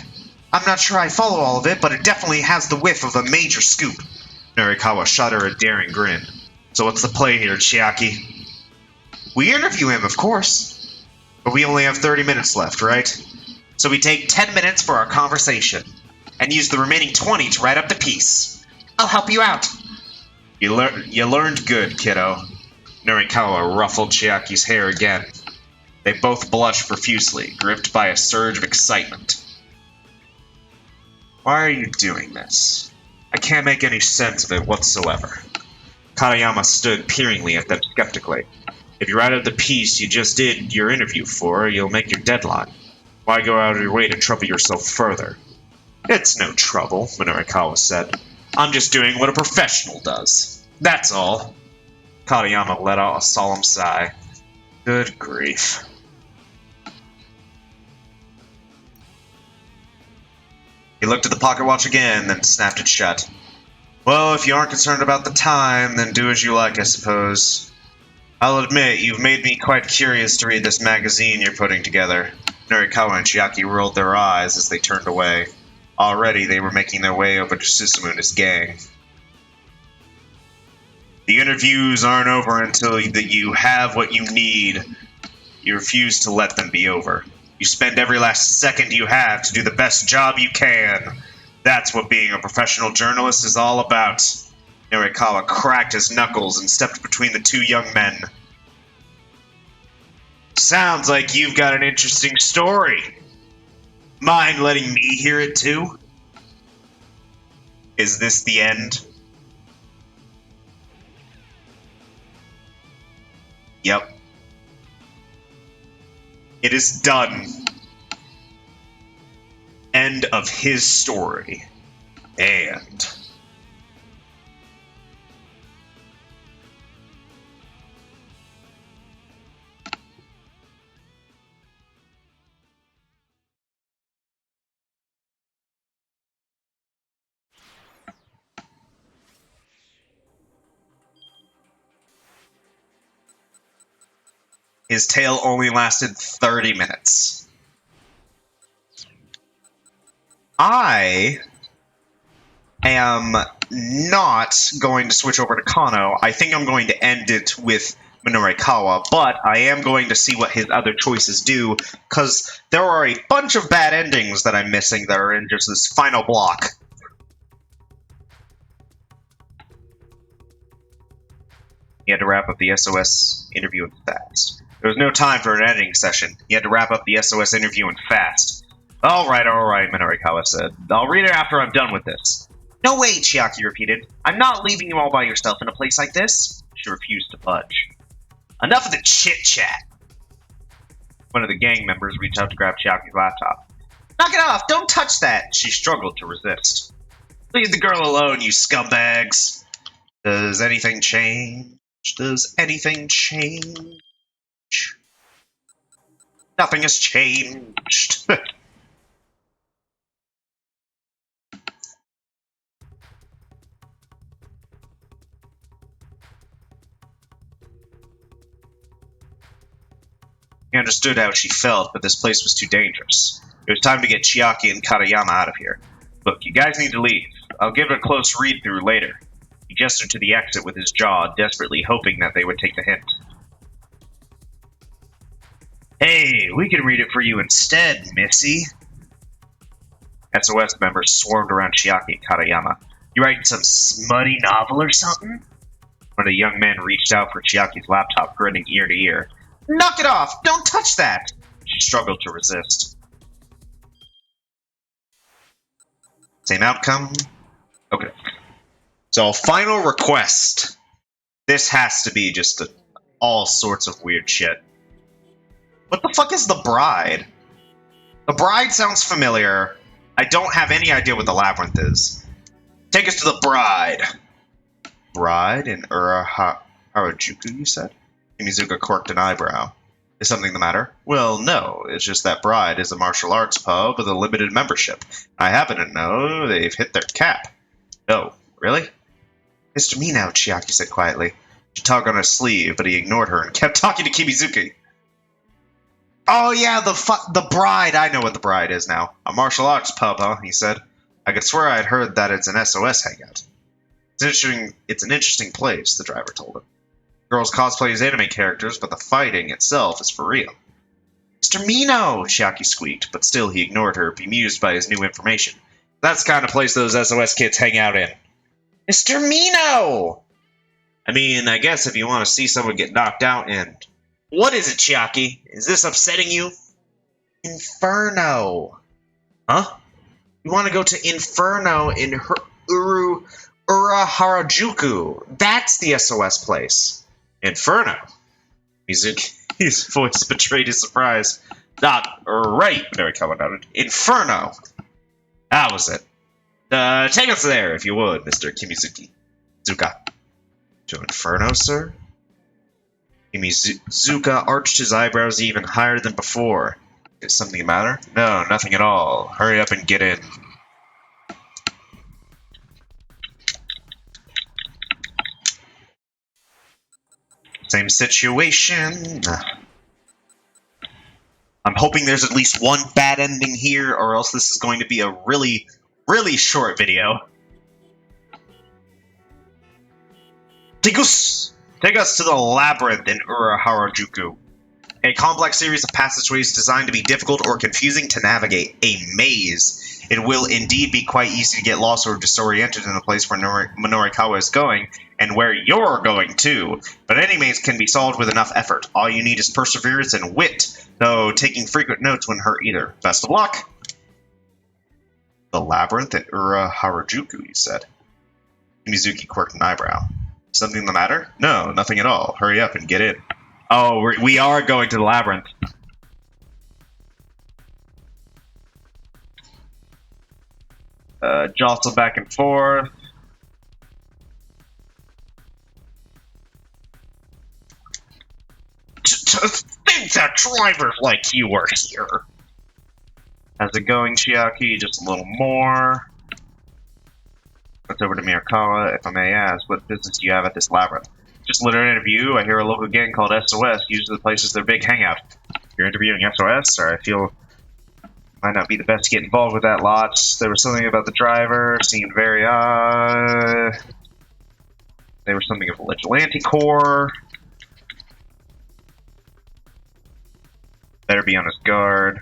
I'm not sure I follow all of it, but it definitely has the whiff of a major scoop. Minorikawa shot her a daring grin. So what's the play here, Chiaki? We interview him, of course. But we only have 30 minutes left, right? So we take 10 minutes for our conversation, and use the remaining 20 to write up the piece. I'll help you out. You learned good, kiddo. Minorikawa ruffled Chiaki's hair again. They both blushed profusely, gripped by a surge of excitement. Why are you doing this? I can't make any sense of it whatsoever. Katayama stood peeringly at them skeptically. If you write out the piece you just did your interview for, you'll make your deadline. Why go out of your way to trouble yourself further? It's no trouble, Minorikawa said. I'm just doing what a professional does. That's all. Katayama let out a solemn sigh. Good grief. He looked at the pocket watch again, then snapped it shut. Well, if you aren't concerned about the time, then do as you like, I suppose. I'll admit, you've made me quite curious to read this magazine you're putting together. Minorikawa and Chiaki rolled their eyes as they turned away. Already, they were making their way over to Susumu and his gang. The interviews aren't over until you have what you need. You refuse to let them be over. You spend every last second you have to do the best job you can. That's what being a professional journalist is all about. Minorikawa cracked his knuckles and stepped between the two young men. Sounds like you've got an interesting story. Mind letting me hear it too? Is this the end? Yep. It is done. End of his story. And... his tale only lasted 30 minutes. I am not going to switch over to Kano. I think I'm going to end it with Minorikawa, but I am going to see what his other choices do, because there are a bunch of bad endings that I'm missing that are in just this final block. He had to wrap up the SOS interview and fast. There was no time for an editing session. He had to wrap up the SOS interview and fast. All right, Minorikawa said. I'll read it after I'm done with this. No way, Chiaki repeated. I'm not leaving you all by yourself in a place like this. She refused to budge. Enough of the chit-chat. One of the gang members reached out to grab Chiaki's laptop. Knock it off! Don't touch that! She struggled to resist. Leave the girl alone, you scumbags. Does anything change? Does anything change? Nothing has changed. He understood how she felt, but this place was too dangerous. It was time to get Chiaki and Katayama out of here. Look, you guys need to leave. I'll give it a close read-through later. He gestured to the exit with his jaw, desperately hoping that they would take the hint. Hey, we can read it for you instead, Missy. SOS members swarmed around Chiaki and Katayama. You writing some smutty novel or something? One of the young men reached out for Chiaki's laptop, grinning ear to ear. Knock it off! Don't touch that! She struggled to resist. Same outcome? Okay. So, final request. This has to be just all sorts of weird shit. What the fuck is the bride? The bride sounds familiar. I don't have any idea what the labyrinth is. Take us to the bride. Bride in Harajuku, you said? Kimizuka quirked an eyebrow. Is something the matter? Well, no. It's just that Bride is a martial arts pub with a limited membership. I happen to know they've hit their cap. Oh, really? Mr. Minao, Chiaki said quietly. She tugged on his sleeve, but he ignored her and kept talking to Kimizuki. Oh yeah, the Bride. I know what the Bride is now. A martial arts pub, huh? He said. I could swear I'd heard that it's an SOS hangout. It's an interesting place, the driver told him. Girls cosplay as anime characters, but the fighting itself is for real. Mr. Mino! Chiaki squeaked, but still he ignored her, bemused by his new information. That's the kind of place those SOS kids hang out in. Mr. Mino! I mean, I guess if you want to see someone get knocked out and... What is it, Chiaki? Is this upsetting you? Inferno. Huh? You want to go to Inferno in Ura Harajuku. That's the SOS place. Inferno? His voice betrayed his surprise. Not right, Minorikawa nodded. Inferno. That was it. Take us there, if you would, Mr. Kimizuka. To Inferno, sir? Kimizuka arched his eyebrows even higher than before. Is something the matter? No, nothing at all. Hurry up and get in. Same situation. I'm hoping there's at least one bad ending here, or else this is going to be a really, really short video. Take us to the labyrinth in Ura Harajuku. A complex series of passageways designed to be difficult or confusing to navigate. A maze. It will indeed be quite easy to get lost or disoriented in the place where Minorikawa is going, and where you're going too. But any maze can be solved with enough effort. All you need is perseverance and wit, though taking frequent notes wouldn't hurt either. Best of luck! The labyrinth at Ura Harajuku, you said. Mizuki quirked an eyebrow. Something the matter? No, nothing at all. Hurry up and get in. Oh, we are going to the labyrinth. Jostle back and forth. Think that drivers like you are here. How's it going, Chiaki? Just a little more. Let's over to Minorikawa. If I may ask, what business do you have at this labyrinth? Just a little interview. I hear a local gang called SOS uses the place as their big hangout. You're interviewing SOS, or I feel might not be the best to get involved with that lot. There was something about the driver, seemed very They were something of a vigilante corps. Better be on his guard.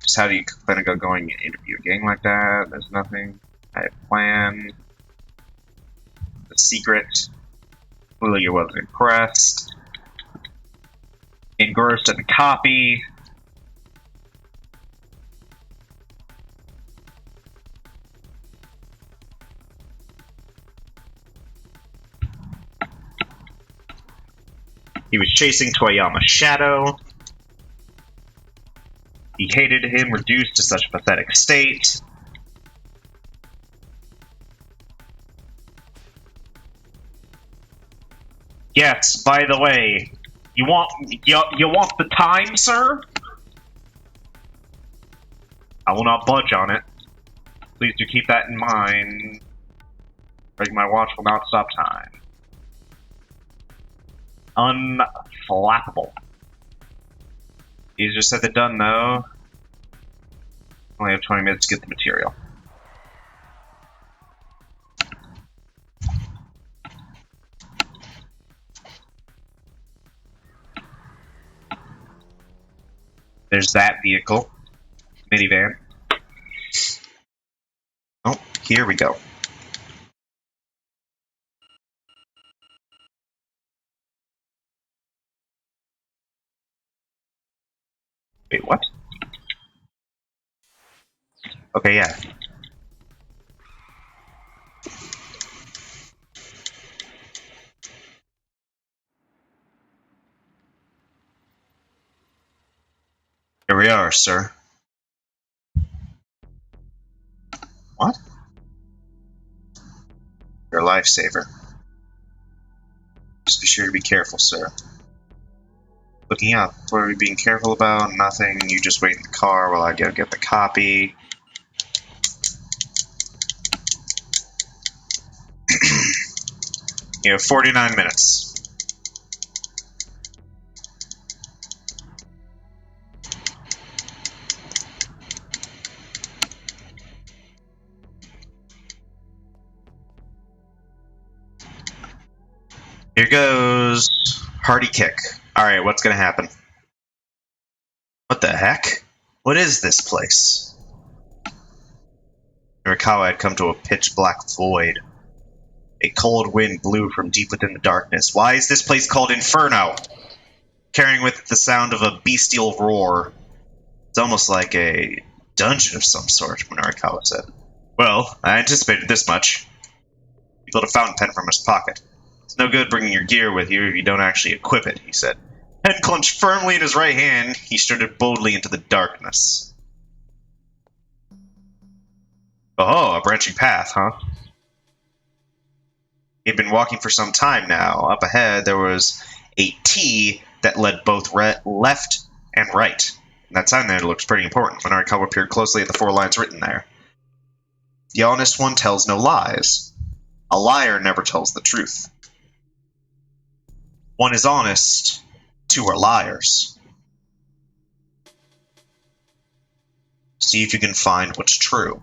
Just how do you plan on going and interview a gang like that? There's nothing. I have a plan. The secret. Julia wasn't impressed. Engrossed in the copy. He was chasing Toyama's shadow. He hated him, reduced to such a pathetic state. Yes, by the way, you want the time, sir? I will not budge on it. Please do keep that in mind. Breaking my watch will not stop time. Unflappable. Easier said than done, though. Only have 20 minutes to get the material. There's that vehicle. Minivan. Oh, here we go. Wait, what? Okay, yeah. Here we are, sir. What? Your lifesaver. sure to be careful, sir. Looking up. What are we being careful about? Nothing. You just wait in the car while I go get the copy. You have 49 minutes. Here goes hearty kick. Alright, what's gonna happen? What the heck? What is this place? Minorikawa had come to a pitch-black void. A cold wind blew from deep within the darkness. Why is this place called Inferno? Carrying with it the sound of a bestial roar. It's almost like a dungeon of some sort, Minorikawa said. Well, I anticipated this much. He pulled a fountain pen from his pocket. It's no good bringing your gear with you if you don't actually equip it, he said. Pen clenched firmly in his right hand, he started boldly into the darkness. Oh, a branching path, huh? He had been walking for some time now. Up ahead, there was a T that led both left and right. And that sign there looks pretty important. Minorikawa peered closely at the 4 lines written there. The honest one tells no lies. A liar never tells the truth. One is honest, 2 are liars. See if you can find what's true.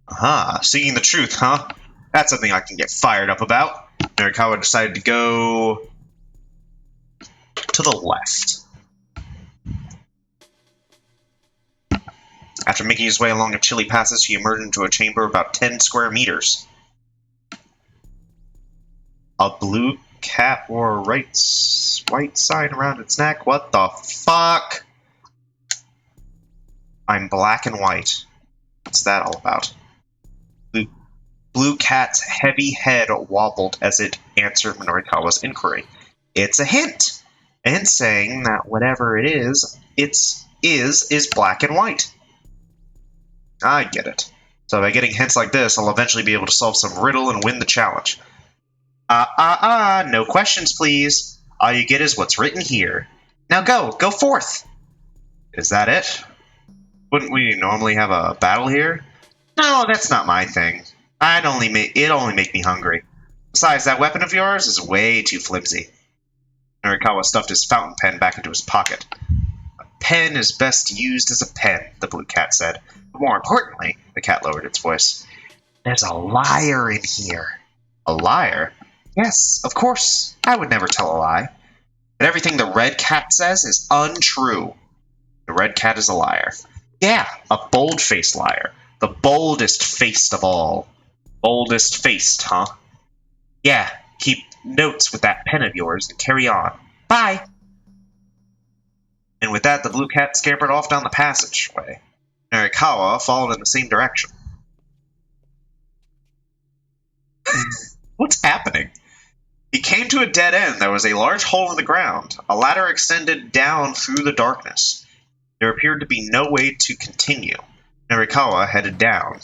Aha, seeking the truth, huh? That's something I can get fired up about. Minorikawa decided to go to the left. After making his way along a chilly passage, he emerged into a chamber about 10 square meters. A blue cat wore a white sign around its neck. What the fuck? I'm black and white. What's that all about? Blue cat's heavy head wobbled as it answered Minorikawa's inquiry. It's a hint. A hint saying that whatever it is black and white. I get it. So by getting hints like this, I'll eventually be able to solve some riddle and win the challenge. No questions, please. All you get is what's written here. Now go forth. Is that it? Wouldn't we normally have a battle here? No, that's not my thing. It'd only make me hungry. Besides, that weapon of yours is way too flimsy. Minorikawa stuffed his fountain pen back into his pocket. A pen is best used as a pen, the blue cat said. But more importantly, the cat lowered its voice. There's a liar in here. A liar? Yes, of course. I would never tell a lie. But everything the red cat says is untrue. The red cat is a liar. Yeah, a bold-faced liar. The boldest-faced of all. Boldest-faced, huh? Yeah, keep notes with that pen of yours and carry on. Bye! And with that, the blue cat scampered off down the passageway. Minorikawa followed in the same direction. What's happening? He came to a dead end. There was a large hole in the ground. A ladder extended down through the darkness. There appeared to be no way to continue. Minorikawa headed down.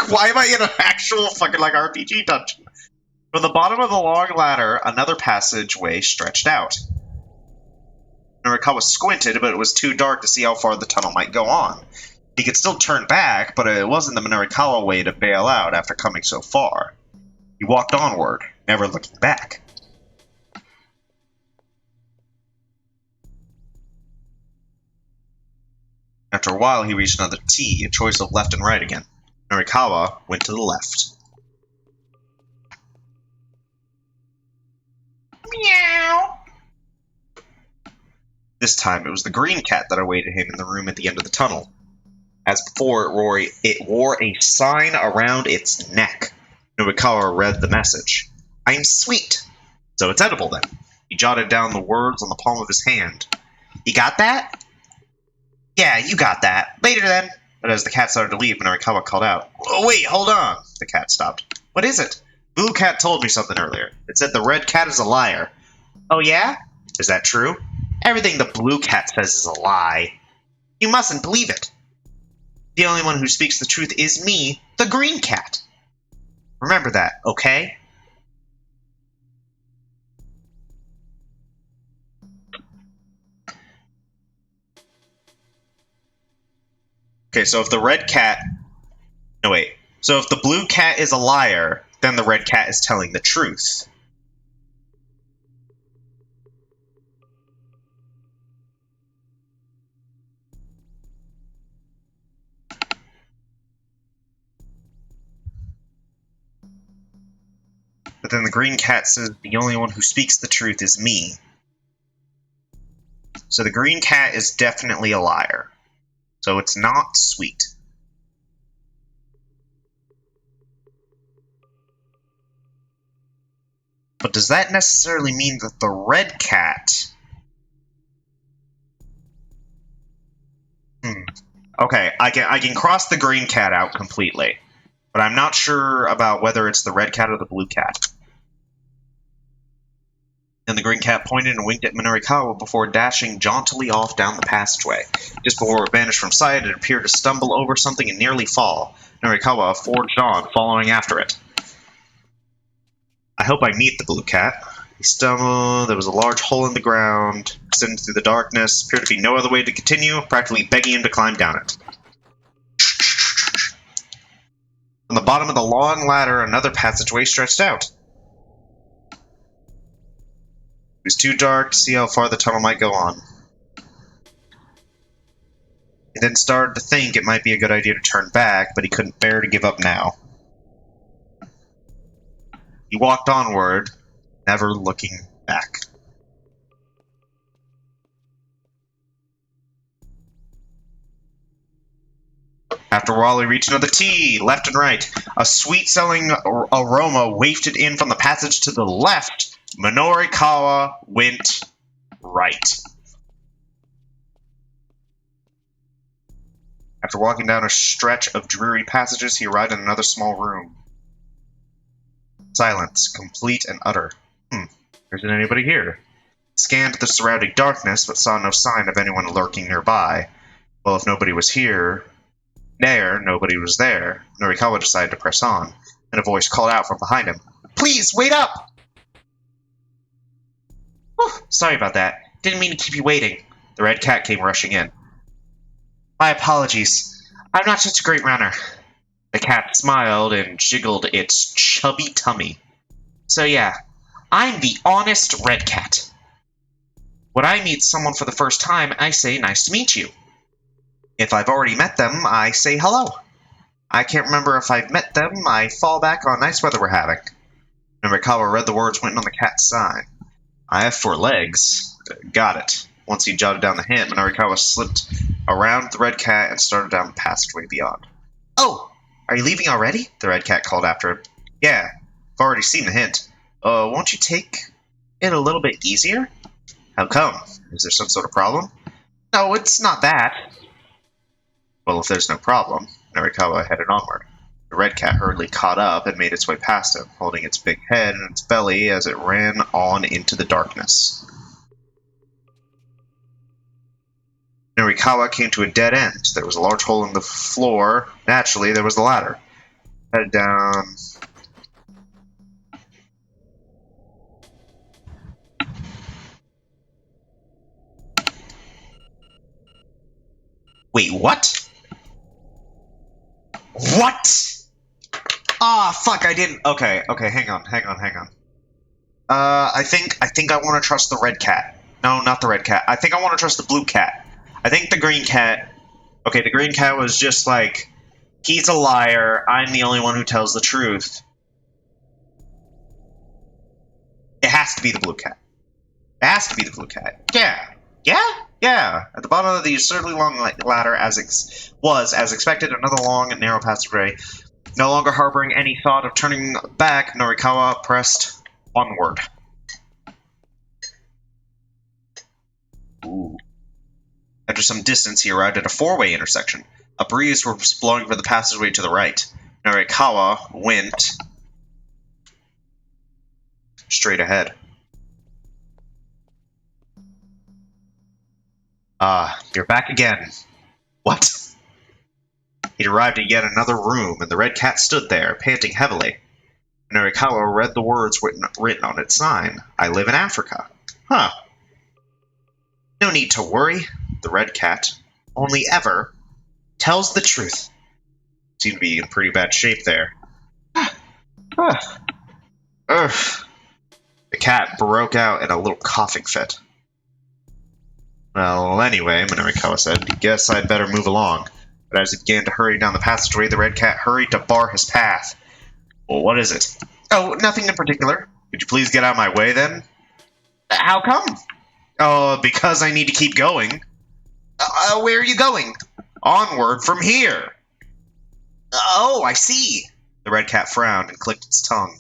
Why am I in an actual fucking like RPG dungeon? From the bottom of the long ladder, another passageway stretched out. Minorikawa squinted, but it was too dark to see how far the tunnel might go on. He could still turn back, but it wasn't the Minorikawa way to bail out after coming so far. He walked onward, never looking back. After a while, he reached another T, a choice of left and right again. Minorikawa went to the left. Meow! This time, it was the green cat that awaited him in the room at the end of the tunnel. As before, it wore a sign around its neck. Minorikawa read the message. I'm sweet. So it's edible, then. He jotted down the words on the palm of his hand. You got that? Yeah, you got that. Later, then. But as the cat started to leave, Minorikawa called out. Oh, wait, hold on. The cat stopped. What is it? Blue cat told me something earlier. It said the red cat is a liar. Oh, yeah? Is that true? Everything the blue cat says is a lie. You mustn't believe it. The only one who speaks the truth is me, the green cat. Remember that, okay? Okay, so if the red cat... No, wait. So if the blue cat is a liar, then the red cat is telling the truth. But then the green cat says the only one who speaks the truth is me. So the green cat is definitely a liar. So it's not sweet. But does that necessarily mean that the red cat... Okay, I can cross the green cat out completely. But I'm not sure about whether it's the red cat or the blue cat. And the green cat pointed and winked at Minorikawa before dashing jauntily off down the passageway. Just before it vanished from sight, it appeared to stumble over something and nearly fall. Minorikawa forged on, following after it. I hope I meet the blue cat. He stumbled. There was a large hole in the ground, extending through the darkness. Appeared to be no other way to continue, practically begging him to climb down it. On the bottom of the long ladder, another passageway stretched out. It was too dark to see how far the tunnel might go on. He then started to think it might be a good idea to turn back, but he couldn't bear to give up now. He walked onward, never looking back. After a while, he reached another T, left and right. A sweet-smelling aroma wafted in from the passage to the left. Minorikawa went right. After walking down a stretch of dreary passages, he arrived in another small room. Silence, complete and utter. There isn't anybody here. He scanned the surrounding darkness, but saw no sign of anyone lurking nearby. Well, if nobody was here... nobody was there. Minorikawa decided to press on, and a voice called out from behind him. Please, wait up! Oh, sorry about that. Didn't mean to keep you waiting. The red cat came rushing in. My apologies. I'm not such a great runner. The cat smiled and jiggled its chubby tummy. So yeah, I'm the honest red cat. When I meet someone for the first time, I say nice to meet you. If I've already met them, I say hello. I can't remember if I've met them, I fall back on nice weather we're having. Minorikawa read the words written on the cat's sign. I have 4 legs. Got it. Once he jotted down the hint, Minorikawa slipped around the red cat and started down the passageway beyond. Oh! Are you leaving already? The red cat called after him. Yeah, I've already seen the hint. Won't you take it a little bit easier? How come? Is there some sort of problem? No, it's not that. Well, if there's no problem, Minorikawa headed onward. The red cat hurriedly caught up and made its way past him, holding its big head and its belly as it ran on into the darkness. Minorikawa came to a dead end. There was a large hole in the floor. Naturally, there was the ladder. Headed down... Wait, what? What? Ah, fuck, I didn't... Okay, hang on. I think I want to trust the red cat. No, not the red cat. I think I want to trust the blue cat. I think the green cat... Okay, the green cat was just like, he's a liar, I'm the only one who tells the truth. It has to be the blue cat. It has to be the blue cat. Yeah. At the bottom of the absurdly long ladder, as expected, another long and narrow passageway. No longer harboring any thought of turning back, Minorikawa pressed onward. Ooh. After some distance, he arrived at a 4-way intersection. A breeze was blowing from the passageway to the right. Minorikawa went straight ahead. You're back again. What? He'd arrived at yet another room, and the red cat stood there, panting heavily. Minorikawa read the words written on its sign. I live in Africa. Huh. No need to worry, the red cat. Only ever tells the truth. Seem to be in pretty bad shape there. The cat broke out in a little coughing fit. Well, anyway, Minorikawa said, guess I'd better move along. But as he began to hurry down the passageway, the red cat hurried to bar his path. Well, what is it? Oh, nothing in particular. Could you please get out of my way, then? How come? Oh, because I need to keep going. Where are you going? Onward from here. Oh, I see. The red cat frowned and clicked its tongue.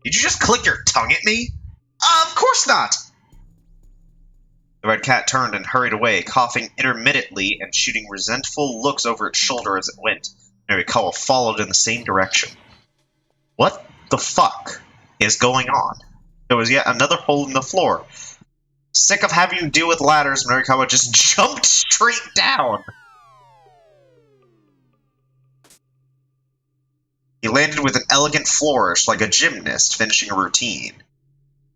Did you just click your tongue at me? Of course not. The red cat turned and hurried away, coughing intermittently and shooting resentful looks over its shoulder as it went. Minorikawa followed in the same direction. What the fuck is going on? There was yet another hole in the floor. Sick of having to deal with ladders, Minorikawa just jumped straight down. He landed with an elegant flourish like a gymnast finishing a routine.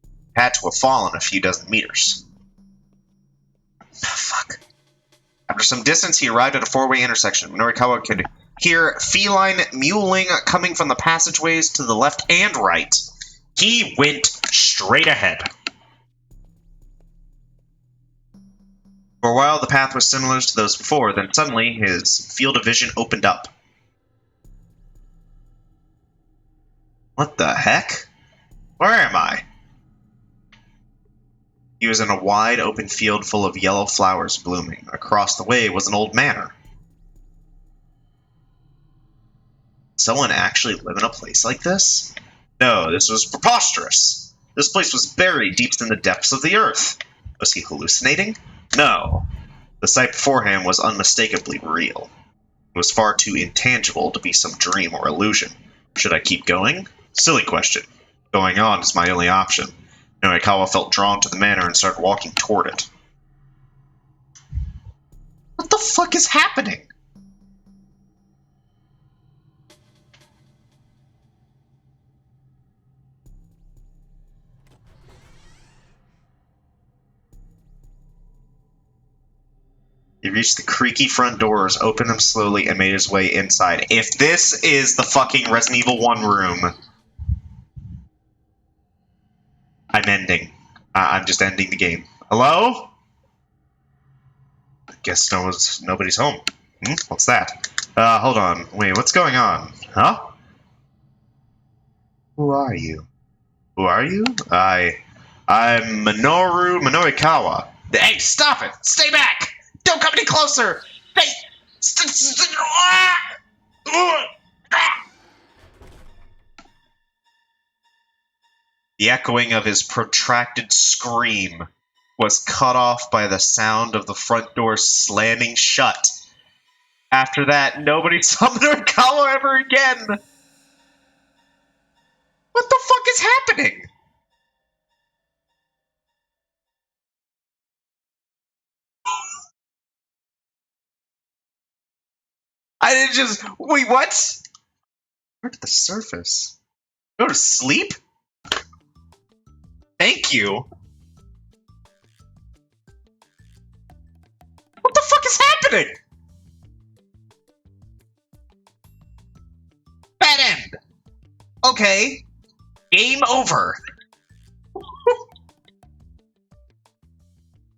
He had to have fallen a few dozen meters. Fuck. After some distance, he arrived at a four-way intersection. Minorikawa could hear feline mewling coming from the passageways to the left and right. He went straight ahead. For a while, the path was similar to those before, then suddenly his field of vision opened up. What the heck? Where am I? He was in a wide open field full of yellow flowers blooming. Across the way was an old manor. Someone actually live in a place like this? No, this was preposterous. This place was buried deep in the depths of the earth. Was he hallucinating? No. The sight before him was unmistakably real. It was far too intangible to be some dream or illusion. Should I keep going? Silly question. Going on is my only option. Minorikawa felt drawn to the manor and started walking toward it. What the fuck is happening? He reached the creaky front doors, opened them slowly, and made his way inside. If this is the fucking Resident Evil 1 room, I'm ending. I'm just ending the game. Hello? I guess nobody's home. What's that? Hold on. Wait, what's going on? Huh? Who are you? Who are you? I'm Minorikawa. Hey, stop it! Stay back! Don't come any closer! Hey! The echoing of his protracted scream was cut off by the sound of the front door slamming shut. After that, nobody saw Minorikawa ever again! What the fuck is happening? I didn't just... Wait, what? Where to the surface? Go to sleep? Thank you. What the fuck is happening? Bad end. Okay. Game over.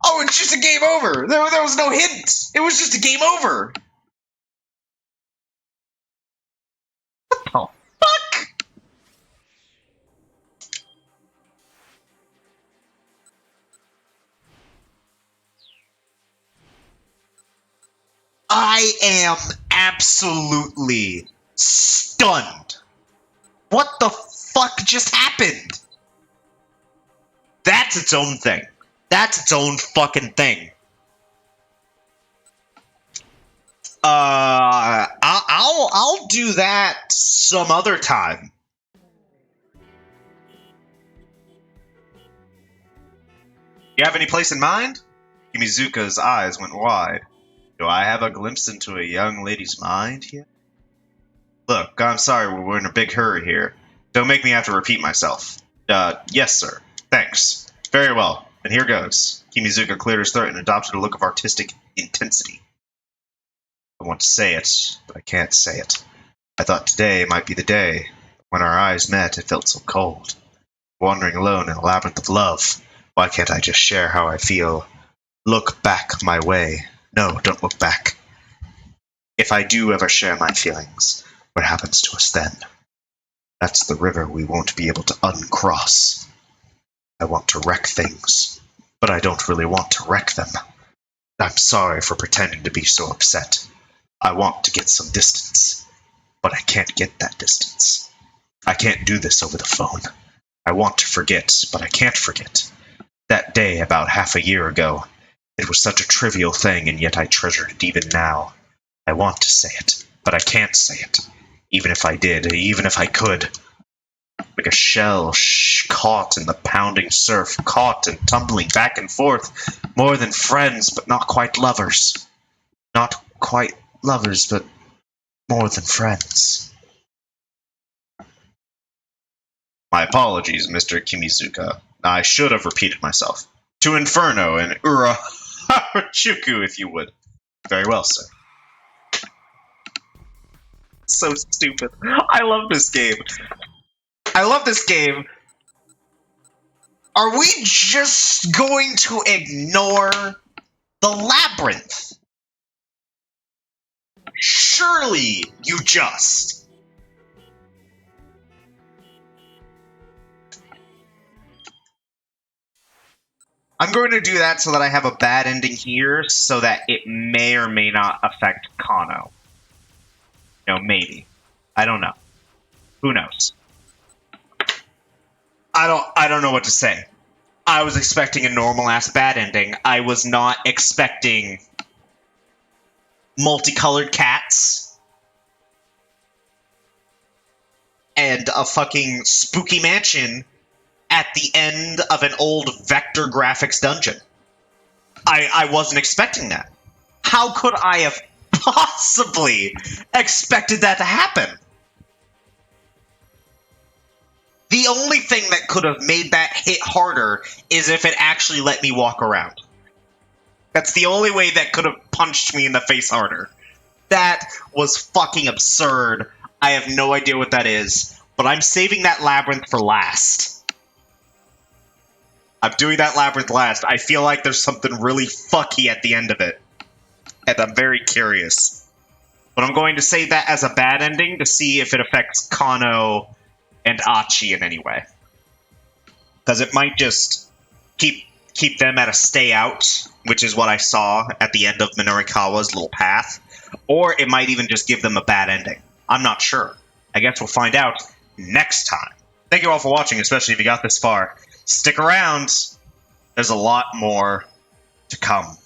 Oh, it's just a game over. There was no hint. It was just a game over. What the fuck? I am absolutely stunned. What the fuck just happened? That's its own thing. That's its own fucking thing. I'll do that some other time. You have any place in mind? Kimizuka's eyes went wide. Do I have a glimpse into a young lady's mind here? Look, I'm sorry we're in a big hurry here. Don't make me have to repeat myself. Yes, sir. Thanks. Very well. And here goes. Kimizuka cleared his throat and adopted a look of artistic intensity. I want to say it, but I can't say it. I thought today might be the day. When our eyes met, it felt so cold. Wandering alone in a labyrinth of love. Why can't I just share how I feel? Look back my way. No, don't look back. If I do ever share my feelings, what happens to us then? That's the river we won't be able to uncross. I want to wreck things, but I don't really want to wreck them. I'm sorry for pretending to be so upset. I want to get some distance, but I can't get that distance. I can't do this over the phone. I want to forget, but I can't forget. That day about half a year ago, it was such a trivial thing, and yet I treasure it even now. I want to say it, but I can't say it. Even if I did, even if I could. Like a shell caught in the pounding surf, caught and tumbling back and forth. More than friends, but not quite lovers. Not quite lovers, but more than friends. My apologies, Mr. Kimizuka. I should have repeated myself. To Inferno and Harajuku, if you would. Very well, sir. So stupid. I love this game. I love this game. Are we just going to ignore the labyrinth? Surely you just. I'm going to do that so that I have a bad ending here, so that it may or may not affect Kano. You know, maybe. I don't know. Who knows? I don't know what to say. I was expecting a normal-ass bad ending. I was not expecting multicolored cats and a fucking spooky mansion at the end of an old Vector Graphics dungeon. I wasn't expecting that. How could I have possibly expected that to happen? The only thing that could have made that hit harder is if it actually let me walk around. That's the only way that could have punched me in the face harder. That was fucking absurd. I have no idea what that is, but I'm saving that labyrinth for last. I'm doing that labyrinth last. I feel like there's something really fucky at the end of it, and I'm very curious. But I'm going to save that as a bad ending to see if it affects Kano and Achi in any way. Because it might just keep them at a stay out, which is what I saw at the end of Minorikawa's little path. Or it might even just give them a bad ending. I'm not sure. I guess we'll find out next time. Thank you all for watching, especially if you got this far. Stick around. There's a lot more to come.